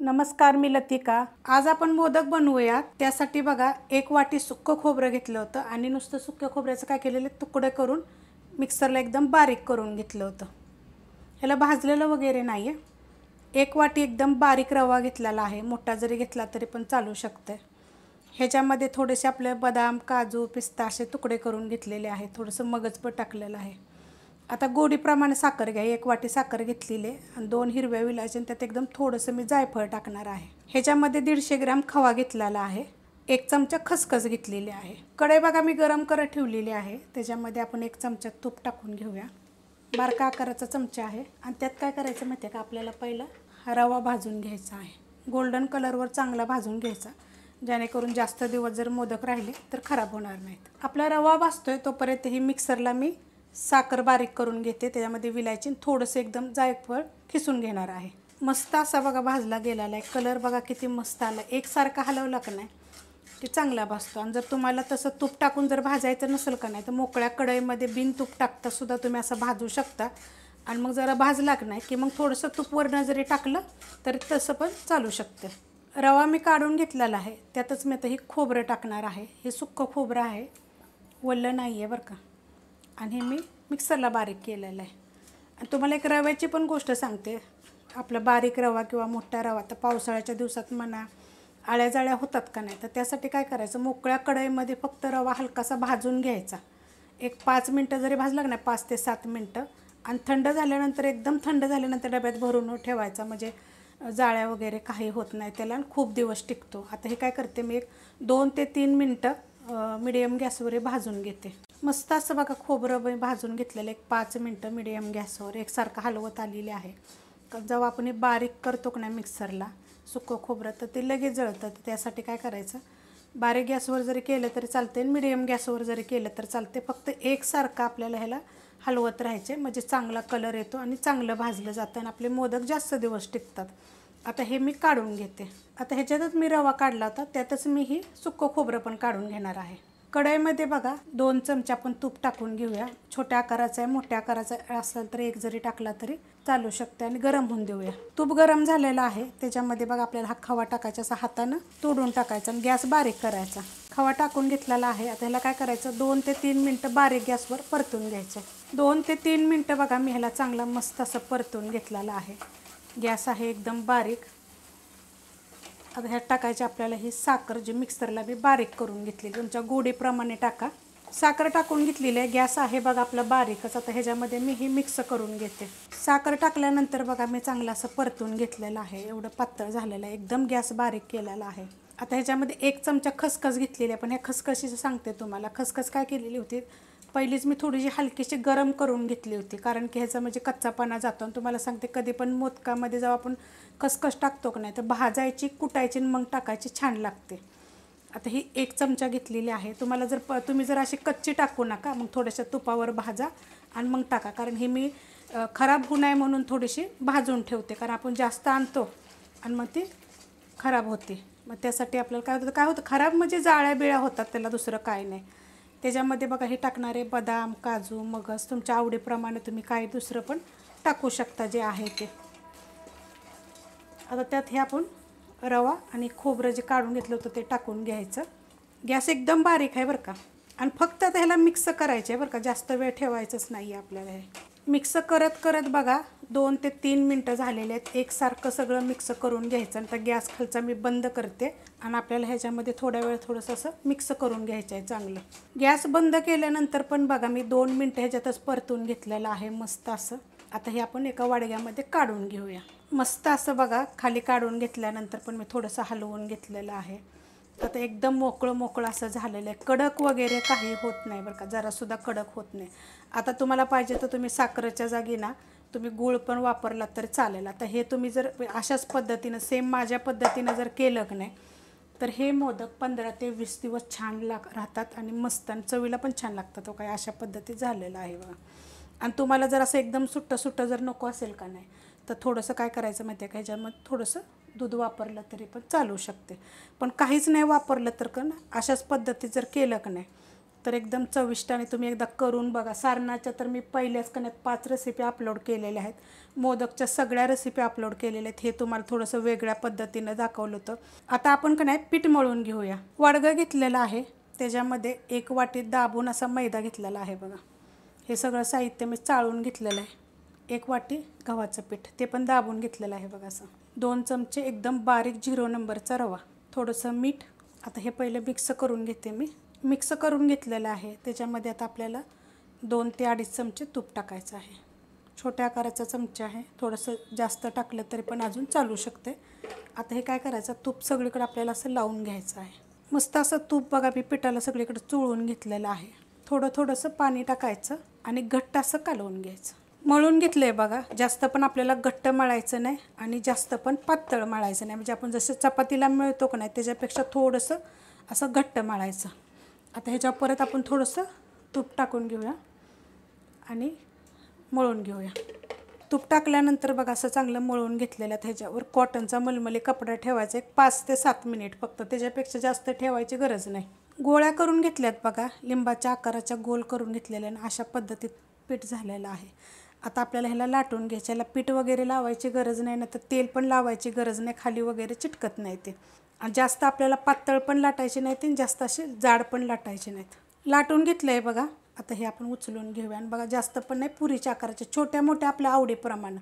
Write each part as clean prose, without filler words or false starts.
नमस्कार, मी लतिका। आज आपण मोदक बनवूया। त्यासाठी बघा, एक वाटी सुक्क खोबरं घेतलं होतं आणि नुसतं सुक्क खोबऱ्याचं काय केलेलं तुकडे करून मिक्सरला एकदम बारीक करून घेतलं होतं। ह्याला भाजलेलं वगैरे नाहीये। एक वाटी एकदम बारीक रवा घेतलेला आहे, मोठा जरी घेतला तरी पण चालू शकते। ह्याच्यामध्ये थोडेसे आपले बदाम, काजू, पिस्ता असे तुकडे करून घेतलेले आहे, थोडंसं मगज पण टाकलेलं आहे। आता गोडीप्रमाणे साखर घ्या, एक वाटी साखर घेतलेली आणि 2 हिरव्या विलायची आणि त्यात एकदम थोडंसं मी जायफळ टाकणार आहे। ह्याच्यामध्ये 150 ग्रॅम खवा घेतलेला आहे, 1 चमचा खसखस घेतलेली आहे। कढई बघा मी गरम करत ठेवलेली आहे, त्याच्यामध्ये आपण 1 चमचा तूप टाकून घेऊया। बारका आकाराचा चमचा आहे आणि त्यात काय करायचं माहिती आहे का, आपल्याला पहिला हा रवा भाजून घ्यायचा आहे। गोल्डन कलरवर चांगला भाजून घ्यायचा, जेणेकरून जास्त दिवस जर मोदक राहिले तर खराब होणार नाहीत। आपला रवा भाजतोय तोपर्यंत ही मिक्सरला मी साखर बारीक करून घेते, त्याच्यामध्ये विलायची थोडंसं एकदम जायफळ खिसून घेणार आहे। मस्त असा बघा भाजला गेलेला आहे, कलर बघा किती मस्त आला। एकसारखा हलवला का नाही की चांगला भाजतो। आणि जर तुम्हाला तसं तूप टाकून जर भाजायचं नसेल का नाही तर मोकळ्या कढईमध्ये बिन तूप टाकता सुद्धा तुम्ही असं भाजू शकता। आणि मग जरा भाजला का नाही की मग थोडंसं तूप वरनं जरी टाकलं तरी तसं पण चालू शकते। रवा मी काढून घेतलेला आहे, त्यातच मी आता ही खोबरं टाकणार आहे। हे सुक्कं खोबरं आहे, वल्लं नाही आहे बरं का। आणि मी मिक्सरला बारीक केलेलं आहे। आणि तुम्हाला एक रव्याची पण गोष्ट सांगते, आपला बारीक रवा किंवा मोठा रवा तर पावसाळ्याच्या दिवसात म्हणा आळ्या जाळ्या होतात का नाही, तर त्यासाठी काय करायचं, मोकळ्या कढईमध्ये फक्त रवा हलकासा भाजून घ्यायचा। एक 5 मिनटं जरी भाजला का नाही, 5 ते 7 मिनटं, आणि थंड झाल्यानंतर एकदम थंड झाल्यानंतर डब्यात भरून ठेवायचा, म्हणजे जाळ्या वगैरे काही होत नाही त्याला आणि खूप दिवस टिकतो। आता हे काय करते मी, एक 2 ते 3 मिनटं मीडियम गॅसवर भाजून घेते। मस्त असं बघा खोबरं भाजून घेतलेलं, एक 5 मिनटं मीडियम गॅसवर एकसारखं हलवत आलेले आहे। जेव्हा आपण बारीक करतो का नाही मिक्सरला सुक्कं खोबरं तर ते लगेच जळतं, त्यासाठी काय करायचं, बारीक गॅसवर जरी केलं तरी चालते आणि मीडियम गॅसवर जरी केलं तर चालते। फक्त एकसारखं आपल्याला ह्याला हलवत राहायचे, म्हणजे चांगला कलर येतो आणि चांगलं भाजलं जातं आणि आपले मोदक जास्त दिवस टिकतात। आता हे मी काढून घेते। आता ह्याच्यातच मी रवा काढला होता, त्यातच मी ही सुक्कं खोबरं पण काढून घेणार आहे। कढईमध्ये बघा 2 चमचे आपण तूप टाकून घेऊया। छोट्या आकाराचा आहे, मोठ्या आकाराचा असेल तर एक जरी टाकला तरी चालू शकते आणि गरम होऊन देऊया। तूप गरम झालेलं आहे, त्याच्यामध्ये बघा आपल्याला हा खवा टाकायचा, असा हातानं तोडून टाकायचा आणि गॅस बारीक करायचा। खवा टाकून घेतलेला आहे। आता ह्याला काय करायचं, 2 ते 3 मिनटं बारीक गॅसवर परतून घ्यायचं। 2 ते 3 मिनटं बघा मी ह्याला चांगला मस्त असं परतून घेतलेला आहे। गॅस आहे एकदम बारीक। आता ह्यात टाकायची आपल्याला ही साखर, जी मिक्सरला मी बारीक करून घेतली, तुमच्या गोडीप्रमाणे टाका। साखर टाकून घेतलेली आहे, गॅस आहे बघा आपला बारीकच। आता ह्याच्यामध्ये मी ही मिक्स करून घेते। साखर टाकल्यानंतर बघा मी चांगलं असं परतून घेतलेलं आहे, एवढं पातळ झालेलं आहे, एकदम गॅस बारीक केलेला आहे। आता ह्याच्यामध्ये 1 चमचा खसखस घेतलेली आहे, पण ह्या खसखशीचं सांगते तुम्हाला। खसखस काय केलेली होती, पहिलीच मी थोडीशी हलकीशी गरम करून घेतली होती, कारण की ह्याचा म्हणजे कच्चापणा जातो। आणि तुम्हाला सांगते, कधी पण मोदकामध्ये जेव्हा आपण खसखस टाकतो का नाही तर भाजायची, कुटायची आणि मग टाकायची, छान लागते। आता ही 1 चमचा घेतलेली आहे। तुम्हाला जर तुम्ही जर अशी कच्ची टाकू नका, मग थोड्याशा तुपावर भाजा आणि मग टाका, कारण ही मी खराब होऊ नये म्हणून थोडीशी भाजून ठेवते, कारण आपण जास्त आणतो आणि मग ती खराब होते। मग त्यासाठी आपल्याला काय होतं खराब म्हणजे जाळ्या बिळ्या होतात, त्याला दुसरं काय नाही। त्याच्यामध्ये बघा हे टाकणारे बदाम, काजू, मगज तुमच्या आवडीप्रमाणे तुम्ही काही दुसरं पण टाकू शकता जे आहे ते। आता त्यात हे आपण रवा आणि खोबरं जे काढून घेतलं होतं ते टाकून घ्यायचं। गॅस एकदम बारीक आहे बरं का। आणि फक्त आता ह्याला मिक्स करायचं आहे बरं का, जास्त वेळ ठेवायचंच नाही आहे आपल्याला। हे मिक्स करत करत बघा 2 ते 3 मिनटं झालेले आहेत, एकसारखं सगळं मिक्स करून घ्यायचं। आणि आता गॅस खालचा मी बंद करते आणि आपल्याला ह्याच्यामध्ये थोड्या वेळ थोडंसं असं मिक्स करून घ्यायचं आहे चांगलं। गॅस बंद केल्यानंतर पण बघा मी 2 मिनटं ह्याच्यातच परतून घेतलेलं आहे मस्त असं। आता हे आपण एका वाडग्यामध्ये काढून घेऊया। मस्त असं बघा खाली काढून घेतल्यानंतर पण मी थोडंसं हलवून घेतलेलं आहे। आता एकदम मोकळं असं झालेलं आहे, कडक वगैरे काही होत नाही बरं का, जरासुद्धा कडक होत नाही। आता तुम्हाला पाहिजे तर तुम्ही साखरेच्या जागी ना तुम्ही गूळ पण वापरला तर चालेल। आता हे तुम्ही जर अशाच पद्धतीनं सेम माझ्या पद्धतीनं जर केलं की नाही तर हे मोदक 15 ते 20 दिवस छान राहतात आणि मस्त, आणि चवीला पण छान लागतात। तो काय अशा पद्धतीत झालेला आहे बघा। आणि तुम्हाला जर असं एकदम सुट्टं जर नको असेल का नाही तर थोडंसं काय करायचं माहिती आहे का, ह्याच्यामध्ये थोडंसं दूध वापरलं तरी पण चालू शकते। पण काहीच नाही वापरलं तर का ना अशाच पद्धतीत जर केलं का नाही तर एकदम चविष्ट आणि तुम्ही एकदा करून बघा. सारणाच्या तर मी पहिल्याच कण्यात 5 रेसिपी अपलोड केलेल्या आहेत. मोदकच्या सगळ्या रेसिपी अपलोड केलेल्या आहेत. हे तुम्हाला थोडंसं वेगळ्या पद्धतीनं दाखवलं होतं. आता आपण कणाय पीठ मळून घेऊया. वाडगं घेतलेलं आहे, त्याच्यामध्ये 1 वाटी दाबून असा मैदा घेतलेला आहे बघा. हे सगळं साहित्य मी चाळून घेतलेलं आहे. 1 वाटी गव्हाचं पीठ, ते पण दाबून घेतलेलं आहे बघा. असं 2 चमचे एकदम बारीक 0 नंबरचा रवा, थोडंसं मीठ. आता हे पहिले मिक्स करून घेते मी. मिक्स करून घेतलेलं आहे. त्याच्यामध्ये आता आपल्याला 2 ते 2.5 चमचे तूप टाकायचं आहे. छोट्या आकाराचा चमचा आहे, थोडंसं जास्त टाकलं तरी पण अजून चालू शकते. आता हे काय करायचं, तूप सगळीकडे आपल्याला असं लावून घ्यायचं आहे. मस्त असं तूप बघा मी पिठाला सगळीकडे चोळून घेतलेलं आहे. थोडंसं पाणी टाकायचं आणि घट्ट असं कालवून घ्यायचं. मळून घेतलं आहे बघा. जास्त पण आपल्याला घट्ट मळायचं नाही आणि जास्त पण पातळ मळायचं नाही. म्हणजे आपण जसं चपातीला मळतो का नाही त्याच्यापेक्षा थोडंसं असं घट्ट मळायचं. आता ह्याच्यावर परत आपण थोडंसं तूप टाकून घेऊया आणि मळून घेऊया. तूप टाकल्यानंतर बघा असं चांगलं मळून घेतलेलं आहे. ह्याच्यावर कॉटनचा मलमली कपडा ठेवायचा 5 ते 7 मिनिट फक्त, त्याच्यापेक्षा जास्त ठेवायची गरज नाही. गोळ्या करून घेतल्यात बघा, लिंबाच्या आकाराच्या गोल करून घेतलेल्या आणि अशा पद्धतीत पीठ झालेलं आहे. आता आपल्याला ह्याला लाटून घ्यायचं. ह्याला पीठ वगैरे लावायची गरज नाही, ना तर तेल पण लावायची गरज नाही, खाली वगैरे चिटकत नाही ते. आणि जास्त आपल्याला पातळ पण लाटायचे नाहीत आणि जास्त असे जाड पण लाटायचे नाहीत. लाटून घेतलं आहे बघा. आता हे आपण उचलून घेऊया आणि बघा जास्त पण नाही, पुरीच्या आकाराचे छोट्या मोठ्या आपल्या आवडीप्रमाणे,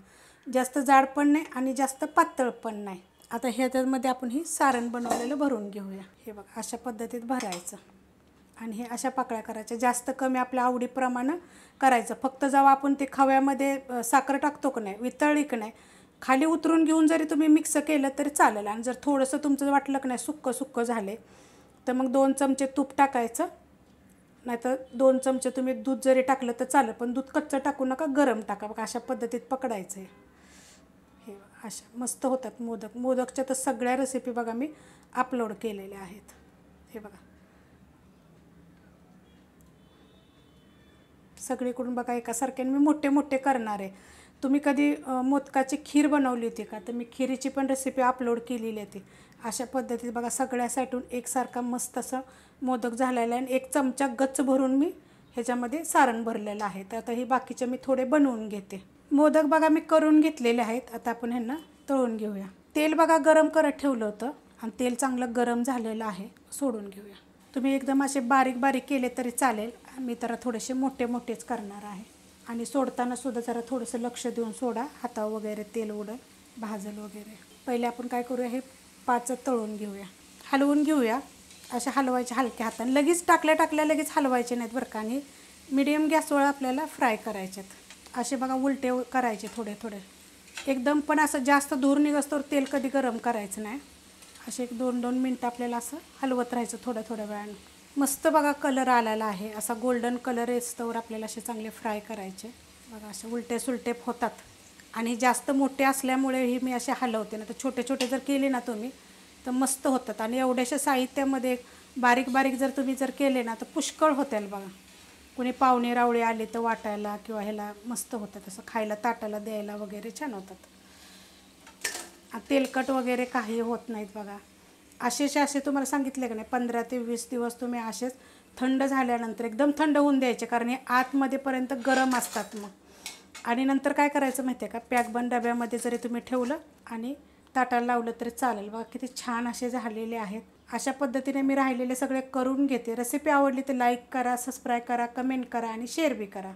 जास्त जाड पण नाही आणि जास्त पातळ पण नाही. आता ह्याच्यामध्ये आपण ही सारण बनवलेलं भरून घेऊया. हे बघा अशा पद्धतीत भरायचं आणि हे अशा पाकळ्या करायच्या. जास्त कमी आपल्या आवडीप्रमाणे करायचं. फक्त जेव्हा आपण ते खव्यामध्ये साखर टाकतो का नाही, वितळली का नाही, खाली उतरून घेऊन जरी तुम्ही मिक्स केलं तरी चालेल. आणि जर थोडंसं तुमचं वाटलं की नाही सुक्कं झाले तर मग 2 चमचे तूप टाकायचं, नाहीतर 2 चमचे तुम्ही दूध जरी टाकलं तर चालेल. पण दूध कच्चं टाकू नका, गरम टाका. बघा अशा पद्धतीत पकडायचं आहे. हे अशा मस्त होतात मोदक. मोदकच्या तर सगळ्या रेसिपी बघा मी अपलोड केलेल्या आहेत. हे बघा सगळीकडून बघा एकासारखे मी मोठे मोठे करणार आहे. तुम्ही कधी मोदकाची खीर बनवली होती का, तर मी खिरीची पण रेसिपी अपलोड केलेली आहे. ती अशा पद्धतीत बघा सगळ्या साईडून एकसारखा मस्त असं मोदक झालेला आहे आणि 1 चमचा गच्च भरून मी ह्याच्यामध्ये सारण भरलेलं आहे. तर आता हे बाकीचे मी थोडे बनवून घेते. मोदक बघा मी करून घेतलेले आहेत. आता आपण ह्यांना तळून घेऊया. तेल बघा गरम करत ठेवलं होतं आणि तेल चांगलं गरम झालेलं आहे. सोडून घेऊया. तुम्ही एकदम असे बारीक बारीक केले तरी चालेल. मी तर थोडेसे मोठे मोठेच करणार आहे. आणि सोडताना सुद्धा जरा थोडंसं लक्ष देऊन सोडा, हातावर वगैरे तेल उडल, भाजल वगैरे. पहिले आपण काय करूया, हे 5 तळून घेऊया, हलवून घेऊया. अशा हलवायचे हलक्या हाताने, लगेच टाकल्या लगेच हलवायचे नाहीत बरं का. आणि मीडियम गॅसवर आपल्याला फ्राय करायच्यात. असे बघा उलटे करायचे थोडे थोडे. एकदम पण असं जास्त धूर निघस्तोवर तेल कधी गरम करायचं नाही. असे 1-2 मिनटं आपल्याला असं हलवत राहायचं थोड्या वेळानं. मस्त बघा कलर आलेला आहे, असा गोल्डन कलर येस्तोवर आपल्याला असे चांगले फ्राय करायचे. बघा असे उलटे सुलटे होतात. आणि जास्त मोठे असल्यामुळे ही मी असे हलवते ना, तर छोटे छोटे जर केले ना तुम्ही तर मस्त होतात. आणि एवढ्याशा साहित्यामध्ये बारीक बारीक जर तुम्ही केले ना तर पुष्कळ होतील बघा. कोणी पाहुणे रावळे आले तर वाटायला किंवा ह्याला मस्त होतात, असं खायला ताटाला द्यायला वगैरे छान होतात. तेलकट वगैरे काही होत नाहीत बघा. असे तुम्हाला सांगितले का नाही, 15 ते 20 दिवस तुम्ही असेच थंड झाल्यानंतर एकदम थंड होऊन द्यायचे, कारण हे आतमध्येपर्यंत गरम असतात मग. आणि नंतर काय करायचं माहिती आहे का, पॅकबंद डब्यामध्ये जरी तुम्ही ठेवलं आणि ताटाला लावलं तरी चालेल. बघा किती छान असे झालेले आहेत. अशा पद्धतीने मी राहिलेले सगळे करून घेते. रेसिपी आवडली तर लाईक करा, सबस्क्राईब करा, कमेंट करा आणि शेअर बी करा.